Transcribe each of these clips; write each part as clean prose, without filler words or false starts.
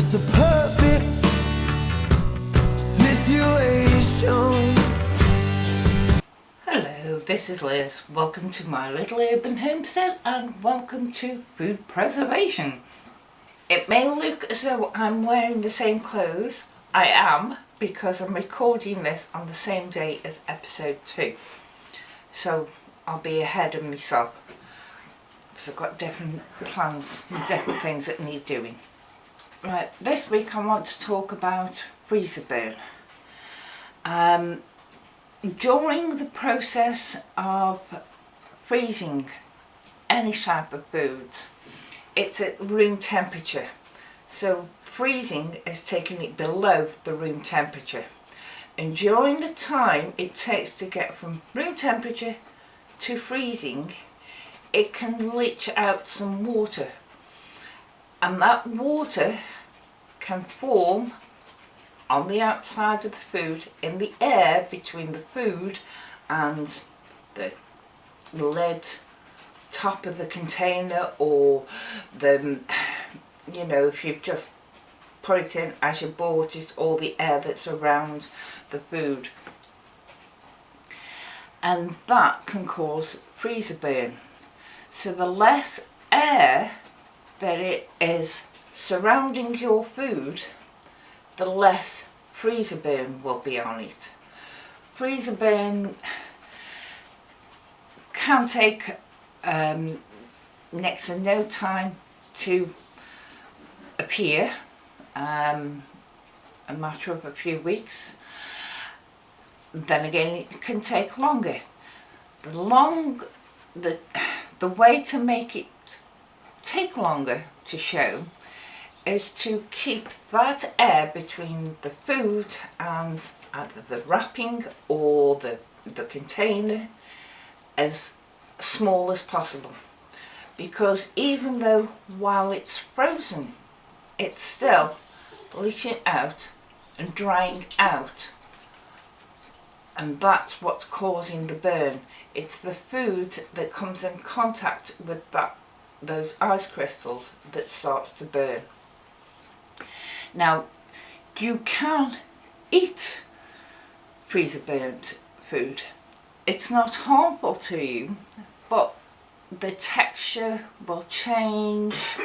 It's a perfect situation. Hello, this is Liz. Welcome to my little urban homestead and welcome to food preservation. It may look as though I'm wearing the same clothes. I am, because I'm recording this on the same day as episode 2. So I'll be ahead of myself because I've got different plans and different things that need doing. Right, this week I want to talk about freezer burn. During the process of freezing any type of foods, it's at room temperature. So freezing is taking it below the room temperature. And during the time it takes to get from room temperature to freezing, it can leach out some water. And that water can form on the outside of the food, in the air between the food and the lid, top of the container, or the, you know, if you've just put it in as you bought it, all the air that's around the food. And that can cause freezer burn. So the less air that it is surrounding your food, the less freezer burn will be on it. Freezer burn can take next to no time to appear, a matter of a few weeks. Then again, it can take longer. The way to make it take longer to show is to keep that air between the food and either the wrapping or the container as small as possible. Because even though while it's frozen, it's still leaching out and drying out. And that's what's causing the burn. It's the food that comes in contact with those ice crystals that starts to burn. Now, you can eat freezer burnt food. It's not harmful to you, but the texture will change.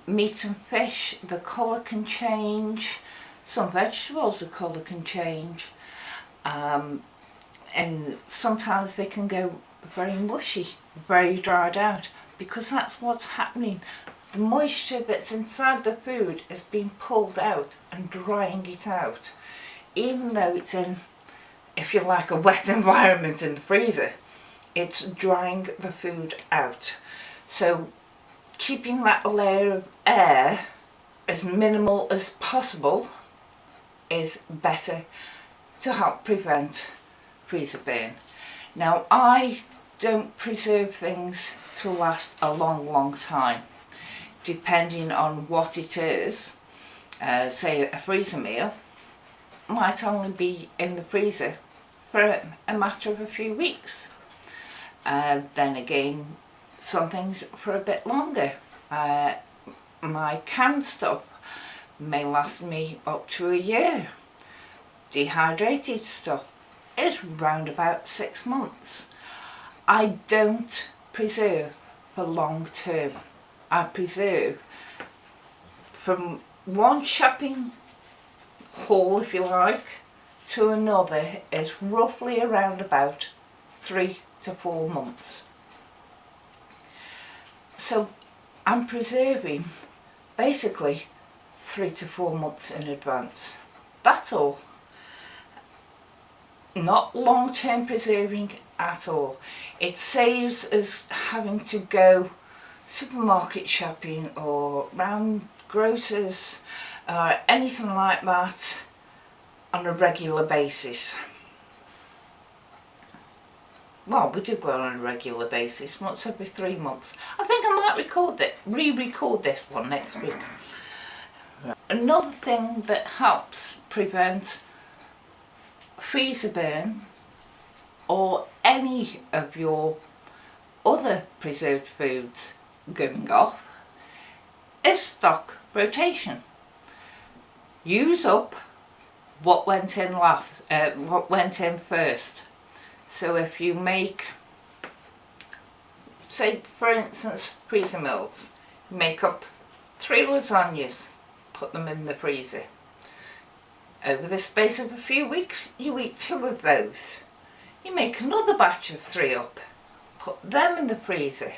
Meat and fish, the colour can change. Some vegetables, the colour can change. And sometimes they can go very mushy, very dried out, because that's what's happening. The moisture that's inside the food is being pulled out and drying it out. Even though it's in, if you like, a wet environment in the freezer, it's drying the food out. So keeping that layer of air as minimal as possible is better to help prevent freezer burn. Now, I don't preserve things to last a long time. Depending on what it is, say a freezer meal might only be in the freezer for a matter of a few weeks. Then again, some things for a bit longer. My canned stuff may last me up to a year. Dehydrated stuff is round about 6 months. I don't preserve for long term. I preserve from one shopping haul, if you like, to another is roughly around about 3 to 4 months. So I'm preserving basically 3 to 4 months in advance. That's all. Not long-term preserving at all. It saves us having to go supermarket shopping or round grocers or anything like that on a regular basis. Well, we do go on a regular basis, once every 3 months. I think I might re-record this one next week. Another thing that helps prevent freezer burn or any of your other preserved foods going off is stock rotation. use up what went in what went in first. So if you make, say for instance, freezer meals, you make up 3 lasagnas, put them in the freezer. Over the space of a few weeks, you eat 2 of those. You make another batch of 3 up, put them in the freezer.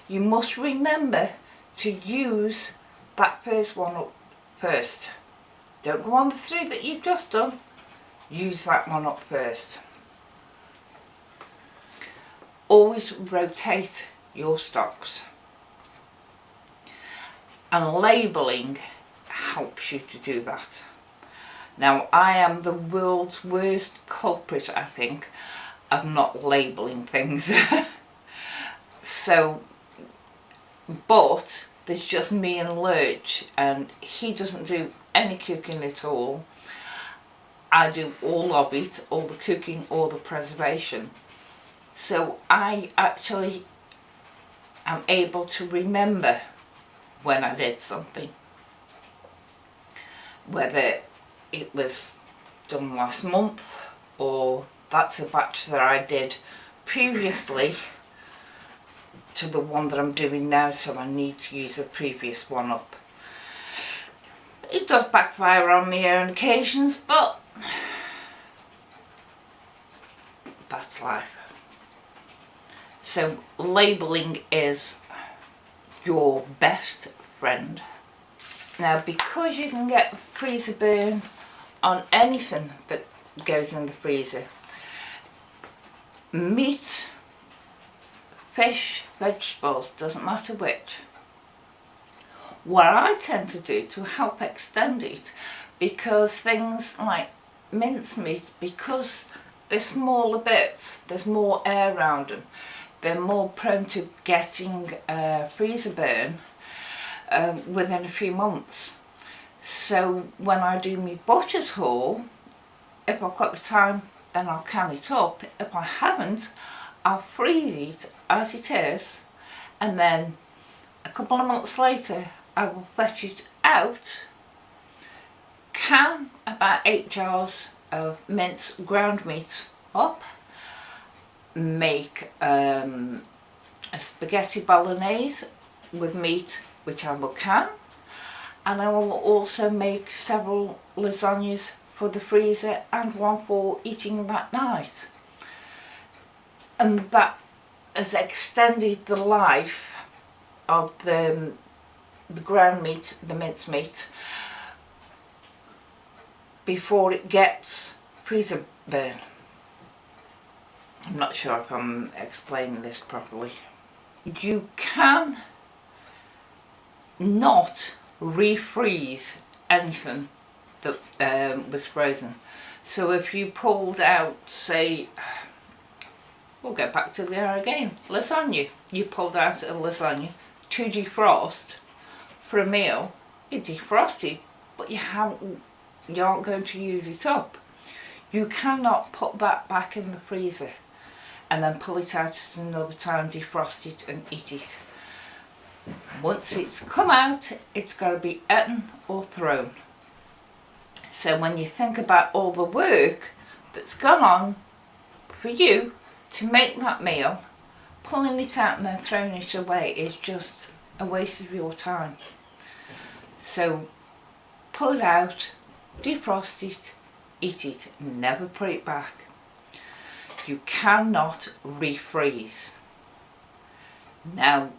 You must remember to use that first one up first. Don't go on the 3 that you've just done, use that one up first. Always rotate your stocks. And labelling helps you to do that. Now, I am the world's worst culprit, I think, of not labelling things. So, but there's just me and Lurch, and he doesn't do any cooking at all. I do all of it, all the cooking, all the preservation. So I actually am able to remember when I did something, whether it was done last month or that's a batch that I did previously to the one that I'm doing now, so I need to use the previous one up. It does backfire on me on occasions, but that's life. So labelling is your best friend. Now, because you can get freezer burn on anything that goes in the freezer, meat, fish, vegetables, doesn't matter which. What I tend to do to help extend it, because things like mincemeat, because they're smaller bits, there's more air around them, they're more prone to getting freezer burn within a few months. So when I do my butcher's haul, if I've got the time, then I'll can it up. If I haven't, I'll freeze it as it is, and then a couple of months later I will fetch it out, can about 8 jars of minced ground meat up, make a spaghetti bolognese with meat, which I will can, and I will also make several lasagnas for the freezer and one for eating that night. And that has extended the life of the ground meat, the minced meat, before it gets freezer burn. I'm not sure if I'm explaining this properly. You can not refreeze anything that was frozen. So if you pulled out, say, we'll go back to there again, lasagna. You pulled out a lasagna to defrost for a meal, you defrost it, but you aren't going to use it up. You cannot put that back in the freezer and then pull it out at another time, defrost it and eat it. Once it's come out, it's got to be eaten or thrown. So when you think about all the work that's gone on for you to make that meal, pulling it out and then throwing it away is just a waste of your time. So pull it out, defrost it, eat it, never put it back. You cannot refreeze. Now,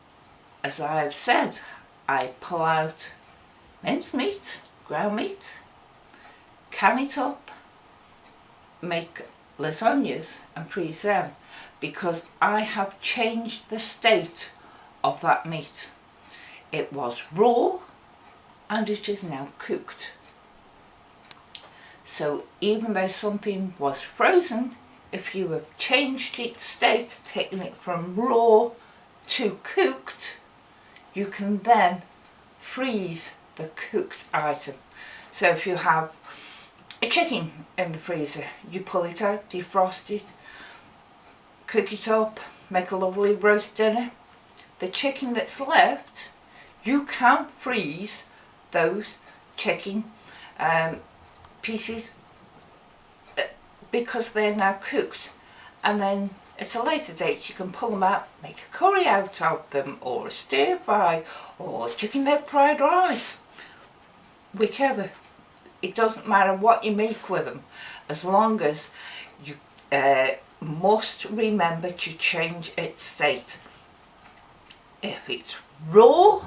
as I have said, I pull out mincemeat, ground meat, can it up, make lasagnas and freeze them, because I have changed the state of that meat. It was raw and it is now cooked. So even though something was frozen, if you have changed its state, taken it from raw to cooked, you can then freeze the cooked item. So if you have a chicken in the freezer, you pull it out, defrost it, cook it up, make a lovely roast dinner. The chicken that's left, you can freeze those chicken pieces because they're now cooked, and then at a later date you can pull them out, make a curry out of them, or a stir fry, or chicken leg fried rice, whichever. It doesn't matter what you make with them, as long as you must remember to change its state. If it's raw,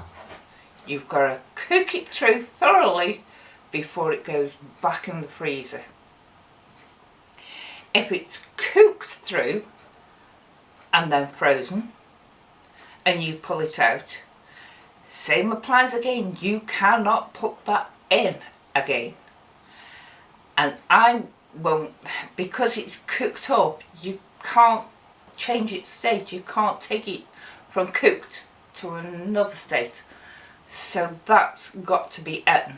you've got to cook it through thoroughly before it goes back in the freezer. If it's cooked through and then frozen and you pull it out, same applies again. You cannot put that in again. And I won't, because it's cooked up, you can't change its state. You can't take it from cooked to another state. So that's got to be eaten.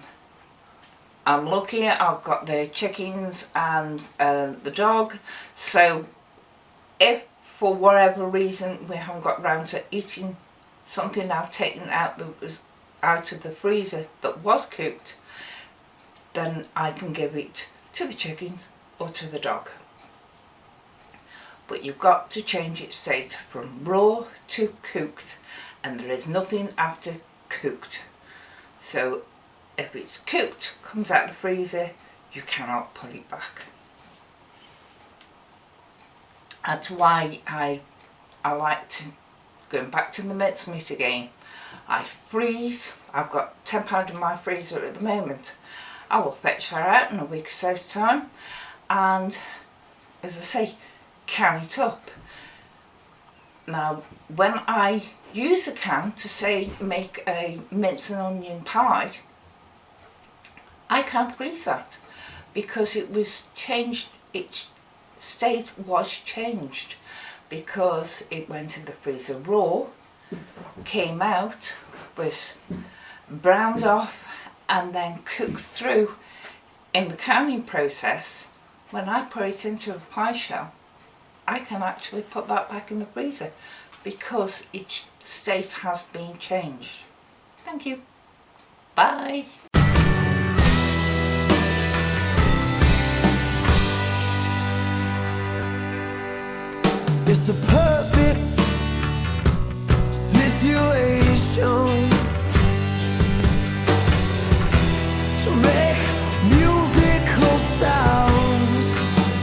I'm looking at, I've got the chickens and the dog, so if for whatever reason we haven't got round to eating something I've taken out that was out of the freezer that was cooked, then I can give it to the chickens or to the dog. But you've got to change its state from raw to cooked, and there is nothing after cooked. So if it's cooked, comes out of the freezer, you cannot put it back. That's why I like to, going back to the mincemeat again, I freeze. I've got £10 in my freezer at the moment. I will fetch that out in a week or so's time, and as I say, can it up. Now when I use a can to say make a mince and onion pie, I can't freeze that because it was changed, its state was changed because it went in the freezer raw, came out, was browned off and then cooked through in the canning process. When I put it into a pie shell, I can actually put that back in the freezer because its state has been changed. Thank you. Bye. It's a perfect